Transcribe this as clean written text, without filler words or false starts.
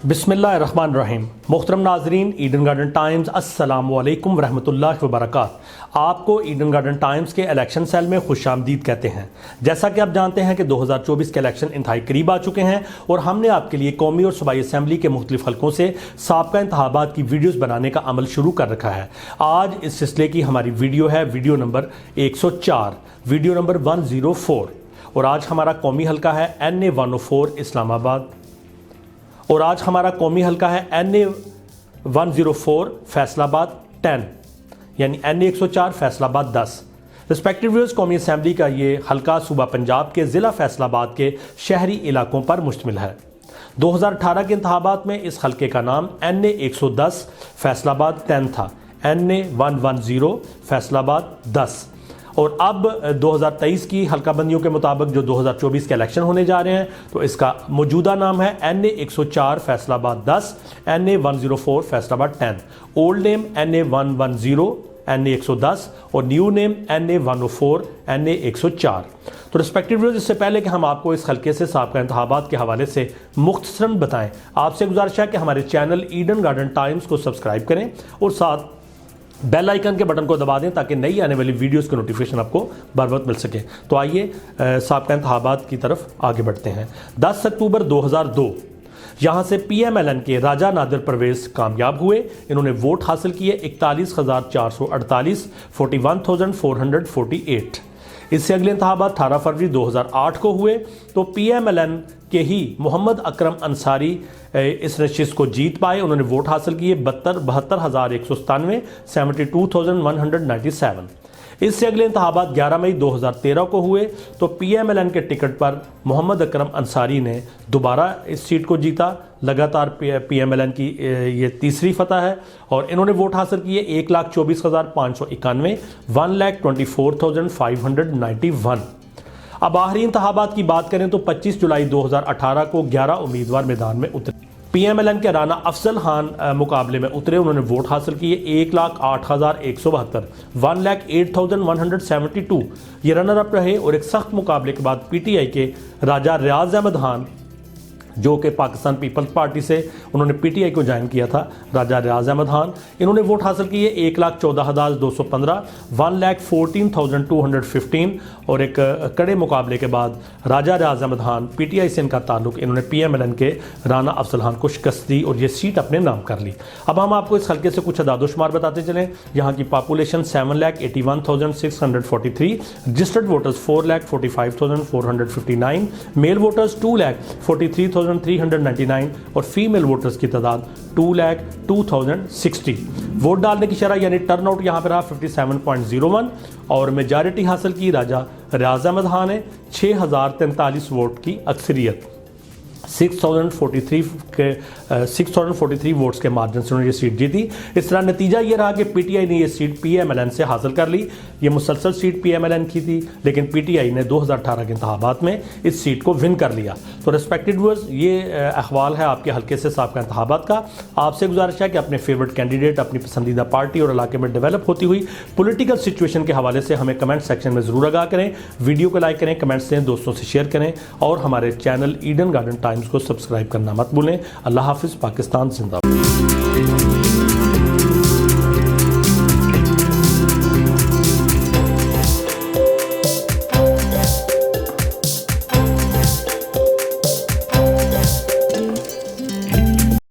बिस्मिल्लाहिर्रहमानिर्रहीम। मोहतरम नाजरीन, ईडन गार्डन टाइम्स अस्सलामु अलैकुम वरहमतुल्लाहि वबरकातुहू। आपको ईडन गार्डन टाइम्स के इलेक्शन सेल में खुशामदीद कहते हैं। जैसा कि आप जानते हैं कि 2024 के इलेक्शन इंतहाई करीब आ चुके हैं और हमने आपके लिए कौमी और सूबाई असम्बली के मुख्तलिफ हलकों से साबका इंतखाबात की वीडियोज़ बनाने का अमल शुरू कर रखा है। आज इस सिलसिले की हमारी वीडियो है वीडियो नंबर 104, वीडियो नंबर 104। और आज हमारा कौमी हलका है NA 104 इस्लामाबाद, और आज हमारा कौमी हलका है NA 104 फैसलाबाद 10, यानी NA 104 फैसलाबाद 10। रिस्पेक्टिव व्यूज़ कौमी असम्बली का ये हलका सूबा पंजाब के ज़िला फैसलाबाद के शहरी इलाकों पर मुश्तमिल है। 2018 के इंतखाबात में इस हलके का नाम NA 110 फैसलाबाद 10 था, NA 110 फैसलाबाद 10। और अब 2023 की हल्का बंदियों के मुताबिक जो 2024 के इलेक्शन होने जा रहे हैं, तो इसका मौजूदा नाम है NA 104 Faisalabad 10, NA 104 Faisalabad 10। Old name NA 110 NA 110 और न्यू नेम NA 104 NA 104। तो रिस्पेक्टिव व्यूज़, इससे पहले कि हम आपको इस हल्के से साबका इंतखाबात के हवाले से मुख्तसरन बताएं, आपसे गुजारिश है कि हमारे चैनल ईडन गार्डन टाइम्स को सब्सक्राइब करें और साथ बेल आइकन के बटन को दबा दें ताकि नई आने वाली वीडियोस की नोटिफिकेशन आपको बर वक्त मिल सके। तो आइए साबका इंतखाबात की तरफ आगे बढ़ते हैं। 10 अक्टूबर 2002 यहाँ से PMLN के राजा नादिर परवेज़ कामयाब हुए। इन्होंने वोट हासिल किए 41,448, 41,448। इससे अगले इंतखाबात 18 फरवरी 2008 को हुए, तो PMLN के ही मोहम्मद अकरम अंसारी इस नशिस्त को जीत पाए। उन्होंने वोट हासिल किए 72,197, 72,197। इससे अगले इंतखाबात 11 मई 2013 को हुए, तो PMLN के टिकट पर मोहम्मद अकरम अंसारी ने दोबारा इस सीट को जीता। लगातार PMLN की ये तीसरी फतह है और इन्होंने वोट हासिल किए 1,24,591, 1,24,591। अब आखिरी इंतखाबात की बात करें तो 25 जुलाई 2018 को 11 उम्मीदवार मैदान में उतरे। PMLN के राना अफजल खान मुकाबले में उतरे। उन्होंने वोट हासिल किए 1,08,172, 1,08,172। ये रनर अप रहे और एक सख्त मुकाबले के बाद PTI के राजा रियाज अहमद खान, जो कि पाकिस्तान पीपल्स पार्टी से उन्होंने PTI को ज्वाइन किया था, राजा रियाज अहमद खान, इन्होंने वोट हासिल किए 1,14,215, 1,14,215। और एक कड़े मुकाबले के बाद राजा रियाज अहमद खान, PTI से इनका ताल्लुक, इन्होंने PMLN के राना अफजल खान को शिकस्त दी और ये सीट अपने नाम कर ली। अब हम आपको इस हल्के से कुछ अदादोशुमार बताते चलें। यहाँ की population 7,81,643, registered voters 4,45,459, male voters 2,43,399 और फीमेल वोटर्स की तादाद 2,02,060। वोट डालने की शरह यानी टर्न आउट यहाँ पर रहा 57.01 और मेजॉरिटी हासिल की राजा रियाज अहमद खान ने 6,043 वोट की अक्सरियत, 6,043 वोट्स के मार्जिन से उन्होंने ये सीट जीती। इस तरह नतीजा ये रहा कि PTI ने ये सीट PMLN से हासिल कर ली। ये मुसलसल सीट PMLN की थी, लेकिन PTI ने 2018 के इंतखाबात में इस सीट को विन कर लिया। तो रिस्पेक्टेड व्यूअर्स, ये अहवाल है आपके हल्के से साबका इंतखाबात का। आपसे गुजारिश है कि अपने फेवरेट कैंडिडेट, अपनी पसंदीदा पार्टी और इलाके में डेवलप होती हुई पॉलिटिकल सिचुएशन के हवाले से हमें कमेंट सेक्शन में ज़रूर आगाह करें। वीडियो को लाइक करें, कमेंट्स दें, दोस्तों से शेयर करें और हमारे चैनल ईडन गार्डन टाइम्स को सब्सक्राइब करना मत भूलें। अल्लाह हाफिज़। पाकिस्तान जिंदाबाद।